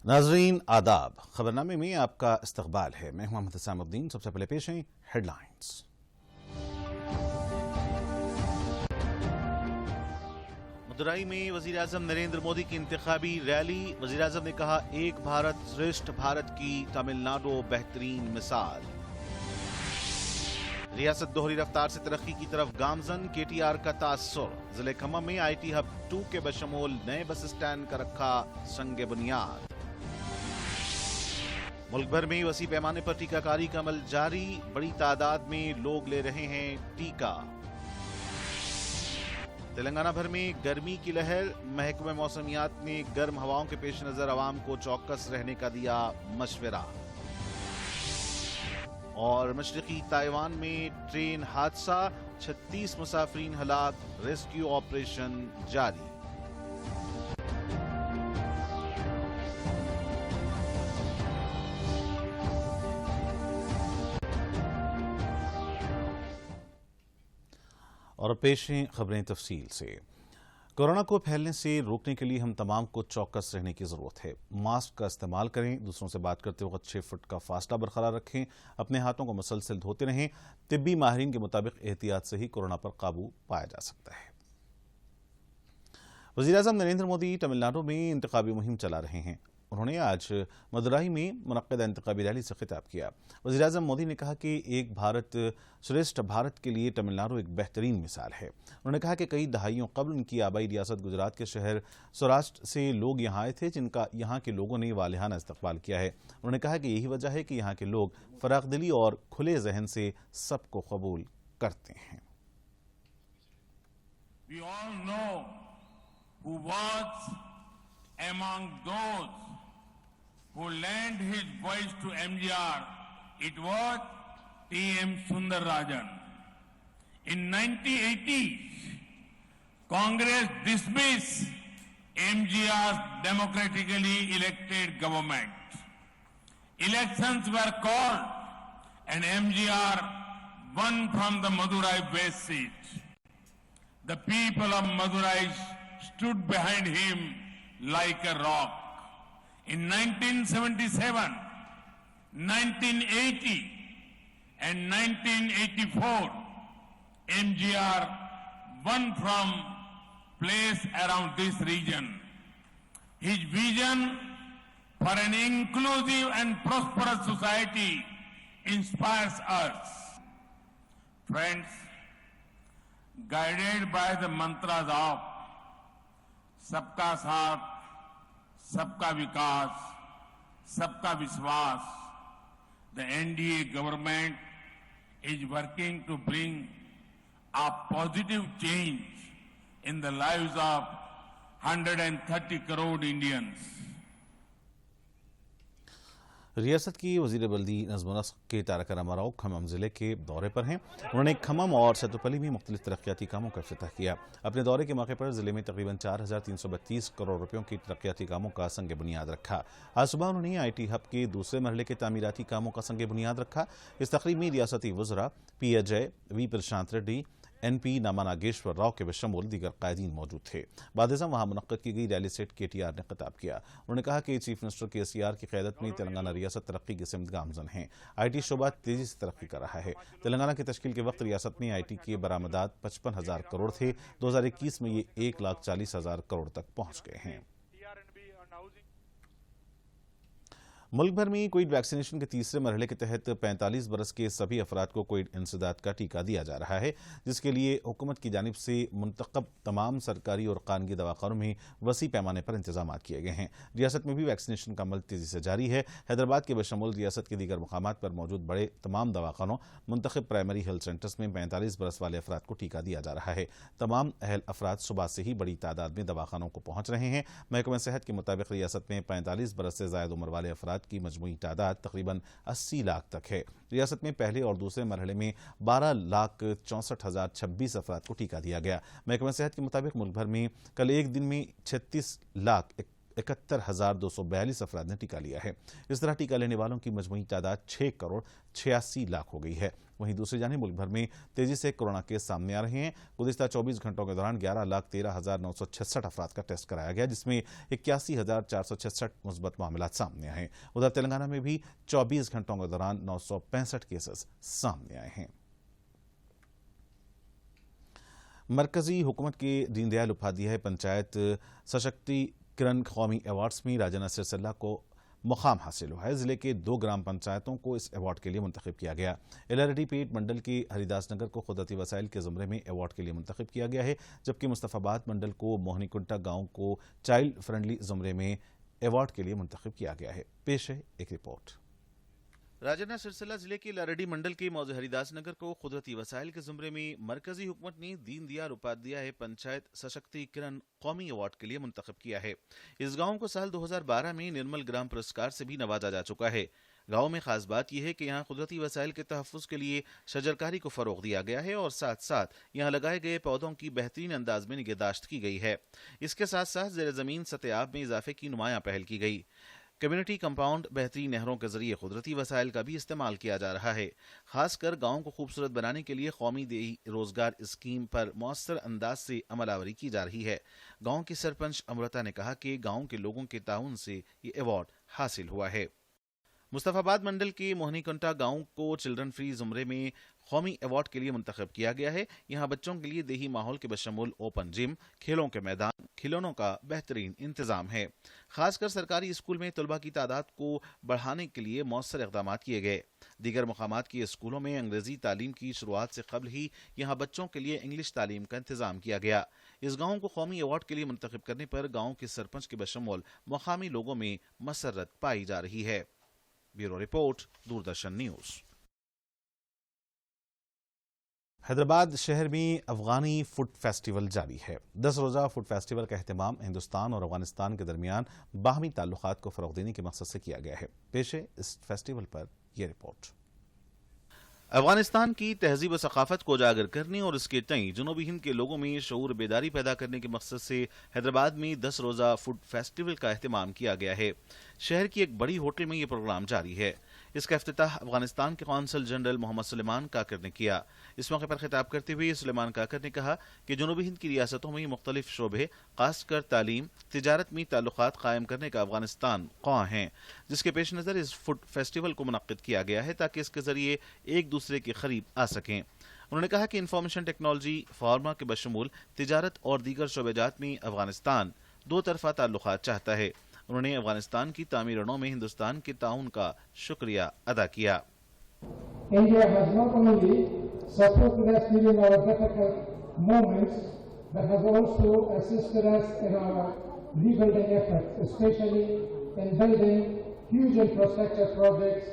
नाजरीन आदाब, खबरनामे में आपका इस्तकबाल है। मैं मोहम्मद हसामुद्दीन। सबसे पहले पेश हैं हेडलाइंस। मदुराई में वजीर आजम नरेंद्र मोदी की इंतखाबी रैली। वजीर आजम ने कहा, एक भारत श्रेष्ठ भारत की तमिलनाडु बेहतरीन मिसाल। रियासत दोहरी रफ्तार से तरक्की की तरफ गामजन, KTR का तासुर। जिले खम्मम में IT हब 2 के बशमूल नए बस स्टैंड का रखा संग बुनियाद। मुल्क भर में वसी पैमाने पर टीकाकारी का अमल जारी, बड़ी तादाद में लोग ले रहे हैं टीका। तेलंगाना भर में गर्मी की लहर, महकमे मौसमियात ने गर्म हवाओं के पेश नजर आवाम को चौकस रहने का दिया मशवरा। और मशरकी ताइवान में ट्रेन हादसा, 36 मुसाफरीन हलाक, रेस्क्यू ऑपरेशन जारी। और पेश हैं खबरें तफसील से। कोरोना को फैलने से रोकने के लिए हम तमाम को चौकस रहने की ज़रूरत है। मास्क का इस्तेमाल करें, दूसरों से बात करते वक्त 6 फुट का फासला बरकरार रखें, अपने हाथों को मुसलसल धोते रहें। तिब्बी माहिरीन के मुताबिक एहतियात से ही कोरोना पर काबू पाया जा सकता है। वज़ीर आज़म नरेंद्र मोदी तमिलनाडु में इंतखाबी मुहिम चला रहे हैं। उन्होंने आज मदुराई में मुनक्किदा इंतखाबी रैली से खिताब किया। वज़ीर आज़म मोदी ने कहा कि एक भारत श्रेष्ठ भारत के लिए तमिलनाडु एक बेहतरीन मिसाल है। उन्होंने कहा कि कई दहाइयों कबल उनकी आबाई रियासत गुजरात के शहर सौराष्ट्र से लोग यहाँ आए थे, जिनका यहाँ के लोगों ने वालिहाना इस्तकबाल किया है। उन्होंने कहा कि यही वजह है कि यहाँ के लोग फराखदिली और खुले जहन से सबको कबूल करते हैं। We all know who was among those who lent his voice to MGR. It was T.M. Sundararajan. In 1980s, Congress dismissed MGR's democratically elected government. Elections were called and MGR won from the Madurai West seat. The people of Madurai stood behind him like a rock. In 1977, 1980 and 1984, MGR won from place around this region. His vision for an inclusive and prosperous society inspires us. Friends, guided by the mantras of सबका साथ, सबका विकास, सबका विश्वास, the NDA government is working to bring a positive change in the lives of 130 crore Indians. रियासत की वज़ीर बल्दी नज़्म व नस्क के तारक रामाराव खम्मम ज़िले के दौरे पर हैं। उन्होंने खम्मम और सतुपल्ली में मुख्तलिफ तरक्याती कामों का इफ्तिताह किया। अपने दौरे के मौके पर ज़िले में तकरीबन 4,332 करोड़ रुपयों की तरक्याती कामों का संग बुनियाद रखा। आज सुबह उन्होंने IT हब के दूसरे मरहले के तामीराती कामों का संग बुनियाद रखा। इस तकरीब में रियासती वज़रा P. अजय, V. प्रशांत रेड्डी, NP नामा नागेश्वर राव के बशमूल दीगर कायदीन मौजूद थे। बाद-ए-ज़म वहाँ मुनक्किद की गई रैली से KTR ने खिताब किया। उन्होंने कहा कि चीफ मिनिस्टर KCR की क़यादत में तेलंगाना रियासत तरक्की की सिमत गामजन है। IT शोबा तेजी से तरक्की कर रहा है। तेलंगाना की तश्कील के वक्त रियासत में IT के बरामदात 55,000 करोड़ थे। 2021 में ये 1,40,000 करोड़ तक पहुँच गए हैं। मुल्क भर में कोविड वैक्सीनेशन के तीसरे मरहले के तहत 45 बरस के सभी अफराद को कोविड इंसदाद का टीका दिया जा रहा है, जिसके लिए हुकूमत की जानिब से मुंतखब तमाम सरकारी और कानूनी दवाखानों में वसी पैमाने पर इंतजाम किए गए हैं। रियासत में भी वैक्सीनेशन का अमल तेजी से जारी है। हैदराबाद के बशमूल रियासत के दीगर मकामात पर मौजूद बड़े तमाम दवाखानों, मुंतखब प्राइमरी हेल्थ सेंटर्स में 45 बरस वाले अफराद को टीका दिया जा रहा है। तमाम अहल अफराद सुबह से ही बड़ी तादाद में दवाखानों को पहुँच रहे हैं। महकमा सेहत के मुताबिक रियासत में 45 बरस से ज़ायद उम्र वाले अफराद की मजमूई तादाद तकरीबन 80 लाख तक है। रियासत में पहले और दूसरे मरहले में 12,64,026 अफराद को टीका दिया गया। महकमा सेहत के मुताबिक मुल्क भर में कल एक दिन में 36,71,242 अफराद ने टीका लिया है। इस तरह टीका लेने वालों की मजमूई तादाद 6 करोड़ 86 लाख हो गई है। वहीं दूसरी जानिब मुल्क भर में तेजी से कोरोना केस सामने आ रहे हैं। गुज़िश्ता 24 घंटों के दौरान 11,13,966 अफराद का टेस्ट कराया गया, जिसमें 81,466 मुस्बत मामलात सामने आए हैं। उधर तेलंगाना में भी 24 घंटों के दौरान 965 केसेस सामने आए हैं। मरकजी हुकूमत के दीनदयाल उपाध्याय पंचायत सशक्तिकरण कौमी अवार्ड्स में राजना सिरसिल्ला को मुकाम हासिल हुआ है। जिले के 2 ग्राम पंचायतों को इस अवार्ड के लिए मुंतखब किया गया। एलआरडी-पेट मंडल के हरिदास नगर को कुदरती वसाइल के ज़ुमरे में अवार्ड के लिए मुंतखब किया गया है, जबकि मुस्तफाबाद मंडल को मोहनीकुंटा गांव को चाइल्ड फ्रेंडली ज़ुमरे में अवार्ड के लिए मुंतखब किया गया है। पेश है एक रिपोर्ट। राजना सिरसिल्ला जिले के लारडी मंडल के मौजे हरिदास नगर को कुदरती वसाइल के जुमरे में मरकजी हुकूमत ने दीनदयाल उपाध्याय पंचायत सशक्तिकरण कौमी अवार्ड के लिए मुंतखब किया है। इस गांव को साल 2012 में निर्मल ग्राम पुरस्कार से भी नवाजा जा चुका है। गांव में खास बात यह है कि यहाँ कुदरती वसाइल के तहफ़्फ़ुज़ के लिए शजरकारी को फ़रोग़ दिया गया है और साथ साथ यहाँ लगाए गए पौधों की बेहतरीन अंदाज में निगहदाश्त की गई है। इसके साथ साथ ज़ेर ज़मीन सतह आब में इजाफे की नुमायां पहल की गई। कम्युनिटी कंपाउंड बेहतरीन नहरों के जरिए कुदरती वसाइल का भी इस्तेमाल किया जा रहा है। खासकर गांव को खूबसूरत बनाने के लिए कौमी देही रोजगार स्कीम पर मौसर अंदाज से अमलावरी की जा रही है। गांव की सरपंच अमृता ने कहा कि गांव के लोगों के ताउन से ये अवार्ड हासिल हुआ है। मुस्तफाबाद मंडल के मोहनीकुंटा गांव को चिल्ड्रन फ्री जुमरे में कौमी अवार्ड के लिए मुंतखब किया गया है। यहाँ बच्चों के लिए देही माहौल के बशमूल ओपन जिम, खेलों के मैदान, खिलौनों का बेहतरीन इंतजाम है। खासकर सरकारी स्कूल में तलबा की तादाद को बढ़ाने के लिए मौसर इक़दाम किए गए। दीगर मकामात के स्कूलों में अंग्रेजी तालीम की शुरुआत से कबल ही यहाँ बच्चों के लिए इंग्लिश तालीम का इंतजाम किया गया। इस गाँव को कौमी अवार्ड के लिए मुंतखब करने पर गाँव के सरपंच के बशमूल मकामी लोगों में मसरत पाई जा रही है। Bureau report, Doordarshan news. Hyderabad शहर में अफगानी फूड फेस्टिवल जारी है। 10 रोज़ा फूड फेस्टिवल का एहतमाम हिंदुस्तान और अफगानिस्तान के दरमियान बाहमी ताल्लुकात को फ़रोग़ देने के मकसद से किया गया है। पेश है इस फेस्टिवल पर यह रिपोर्ट। अफगानिस्तान की तहजीब व सकाफत को उजागर करने और इसके तई जनूबी हिंद के लोगों में शऊर बेदारी पैदा करने के मकसद से हैदराबाद में 10 रोज़ा फूड फेस्टिवल का एहतमाम किया गया है। शहर की एक बड़ी होटल में यह प्रोग्राम जारी है। इसका इफ्तिताह अफगानिस्तान के कौंसल जनरल मोहम्मद सुलेमान काकर ने किया। इस मौके पर खिताब करते हुए सुलेमान काकर ने कहा कि जनूबी हिंद की रियासतों में मुख्तलिफ शोबे खासकर तालीम, तिजारत में ताल्लुकात कायम करने का अफगानिस्तान ख्वाह हैं, जिसके पेश नज़र इस फूड फेस्टिवल को मुनक्किद किया गया है ताकि इसके जरिए एक दूसरे के करीब आ सकें। उन्होंने कहा कि इंफॉर्मेशन टेक्नोलॉजी, फार्मा के बशमूल तिजारत और दीगर शोबेजात में अफगानिस्तान 2 तरफा ताल्लुकात चाहता है। उन्होंने अफगानिस्तान की तामीरणों में हिंदुस्तान के ताउन का शुक्रिया अदा किया। India has not only supported us during our difficult moments, but has also assisted us in our rebuilding efforts, especially in building huge infrastructure projects,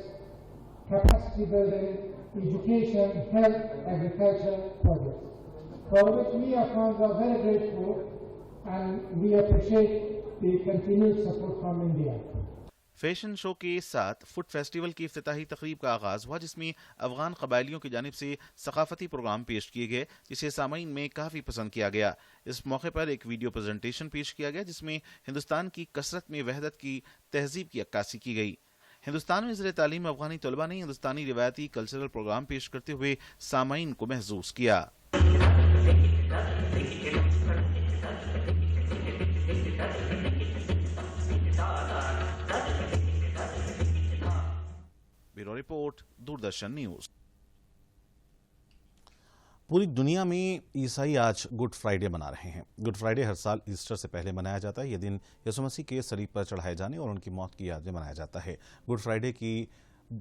capacity building, education, health, agriculture projects, for which we Afghans are very grateful and we appreciate the continued support from India. Fashion show के साथ food festival की इफ्तिताही तकरीब का आगाज हुआ, जिसमें अफगान कबायलियों की जानिब से सकाफती प्रोग्राम पेश किए गए, जिसे सामीन में काफ़ी पसंद किया गया। इस मौके पर एक वीडियो प्रेजेंटेशन पेश किया गया, जिसमें हिंदुस्तान की कसरत में वहदत की तहजीब की अक्कासी की गई। हिंदुस्तान में ज़र तालीम अफगानी तलबा ने हिंदुस्तानी रिवायती कल्चरल प्रोग्राम पेश करते हुए सामीन को महसूस किया। Bureau report, Doordarshan news. पूरी दुनिया में ईसाई आज गुड फ्राइडे मना रहे हैं। गुड फ्राइडे हर साल ईस्टर से पहले मनाया जाता है। यह दिन यीशु मसीह के सलीब पर चढ़ाए जाने और उनकी मौत की याद में मनाया जाता है। गुड फ्राइडे की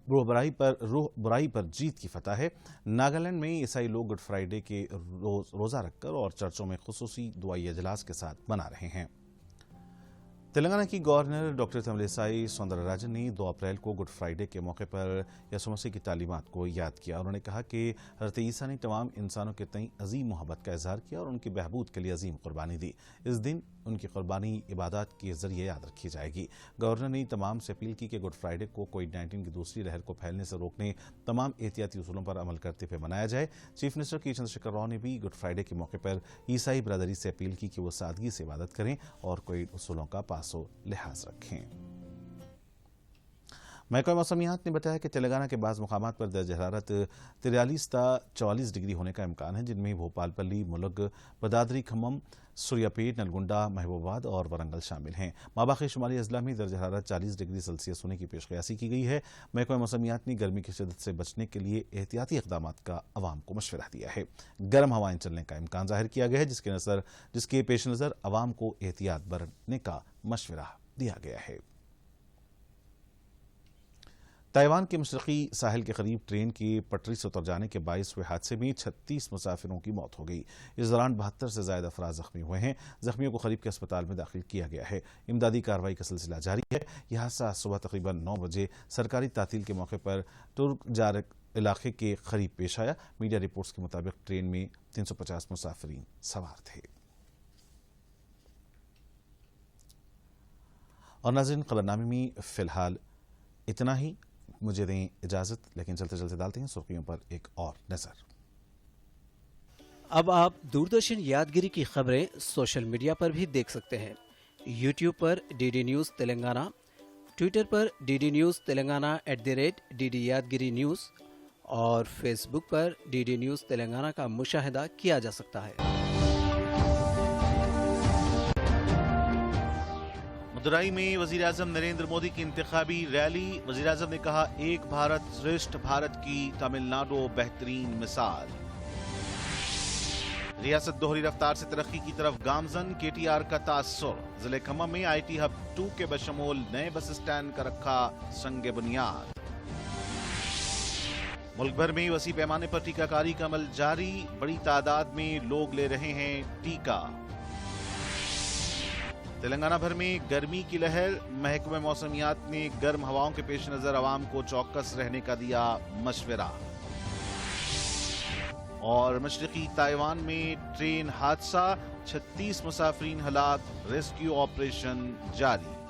बुराई पर जीत की फतह है। नागालैंड में ईसाई लोग गुड फ्राइडे के रोज़ा रखकर और चर्चों में खुसूसी दुआई अजलास के साथ मना रहे हैं। तेलंगाना की गवर्नर डॉक्टर तमिलिसाई सौंदरराजन ने 2 अप्रैल को गुड फ्राइडे के मौके पर यीशु मसीह की तालीमात को याद किया। उन्होंने कहा कि हज़रत ईसा ने तमाम इंसानों के तई अजीम मोहब्बत का इजहार किया और उनकी बहबूद के लिए अजीम कुर्बानी दी। इस दिन उनकी कुर्बानी इबादत के जरिए याद रखी जाएगी। गवर्नर ने तमाम से अपील की कि गुड फ्राइडे को कोविड-19 की दूसरी लहर को फैलने से रोकने तमाम एहतियाती उसूलों पर अमल करते हुए मनाया जाए। चीफ मिनिस्टर के चंद्रशेखर राव ने भी गुड फ्राइडे के मौके पर ईसाई बरादरी से अपील की कि वो सादगी से इबादत करें और कोविड उसूलों का पासो लिहाज रखें। محکمہ موسمیات نے بتایا کہ تلنگانہ کے بعض مقامات پر درجہ حرارت 43 تا 44 ڈگری ہونے کا امکان ہے، جن میں بھوپال پلی، ملک، پدادری، کھمم، سوریا پیٹ، نلگنڈا، محبوب آباد اور ورنگل شامل ہیں۔ ماباقی شمالی اضلاع میں درجہ حرارت 40 ڈگری سیلسیس ہونے کی پیش قیاسی کی گئی ہے۔ محکمہ موسمیات نے گرمی کی شدت سے بچنے کے لیے احتیاطی اقدامات کا عوام کو مشورہ دیا ہے۔ گرم ہوائیں چلنے کا امکان ظاہر کیا گیا ہے، جس کے پیش نظر عوام کو احتیاط برتنے کا مشورہ دیا گیا ہے۔ تائیوان کے مشرقی ساحل کے قریب ٹرین کی پٹری سے اتر جانے کے باعث ہوئے حادثے میں 36 مسافروں کی موت ہو گئی۔ اس دوران 72 سے زائد افراد زخمی ہوئے ہیں۔ زخمیوں کو قریب کے اسپتال میں داخل کیا گیا ہے۔ امدادی کارروائی کا سلسلہ جاری ہے۔ یہ حادثہ صبح تقریباً 9 بجے سرکاری تعطیل کے موقع پر ترک جارک علاقے کے قریب پیش آیا۔ میڈیا رپورٹس کے مطابق ٹرین میں 350 مسافرین سوار تھے۔ اور ناظرین، خبرنامے میں فی الحال اتنا ہی۔ مجھے دیں اجازت، لیکن چلتے چلتے ڈالتے ہیں سرخیوں پر ایک اور نظر۔ اب آپ دوردرشن یادگیری کی خبریں سوشل میڈیا پر بھی دیکھ سکتے ہیں۔ یوٹیوب پر D D news Telangana, Twitter پر D D news Telangana @DD Yadagiri news اور فیس بک پر ڈی ڈی نیوز تلنگانہ کا مشاہدہ کیا جا سکتا ہے۔ مدورائی میں وزیراعظم نریندر مودی کی انتخابی ریلی۔ وزیراعظم نے کہا، ایک بھارت شریشٹھ بھارت کی تمل ناڈو بہترین مثال۔ ریاست دوہری رفتار سے ترقی کی طرف گامزن، KTR کا تاثر۔ ضلع کھمم میں IT ہب 2 کے بشمول نئے بس اسٹینڈ کا رکھا سنگ بنیاد۔ ملک بھر میں وسیع پیمانے پر ٹیکہ کاری کا عمل جاری، بڑی تعداد میں لوگ لے رہے ہیں ٹیکہ۔ تلنگانہ بھر میں گرمی کی لہر، محکمہ موسمیات نے گرم ہواؤں کے پیش نظر عوام کو چوکس رہنے کا دیا مشورہ۔ اور مشرقی تائیوان میں ٹرین حادثہ، 36 مسافرین ہلاک، ریسکیو آپریشن جاری۔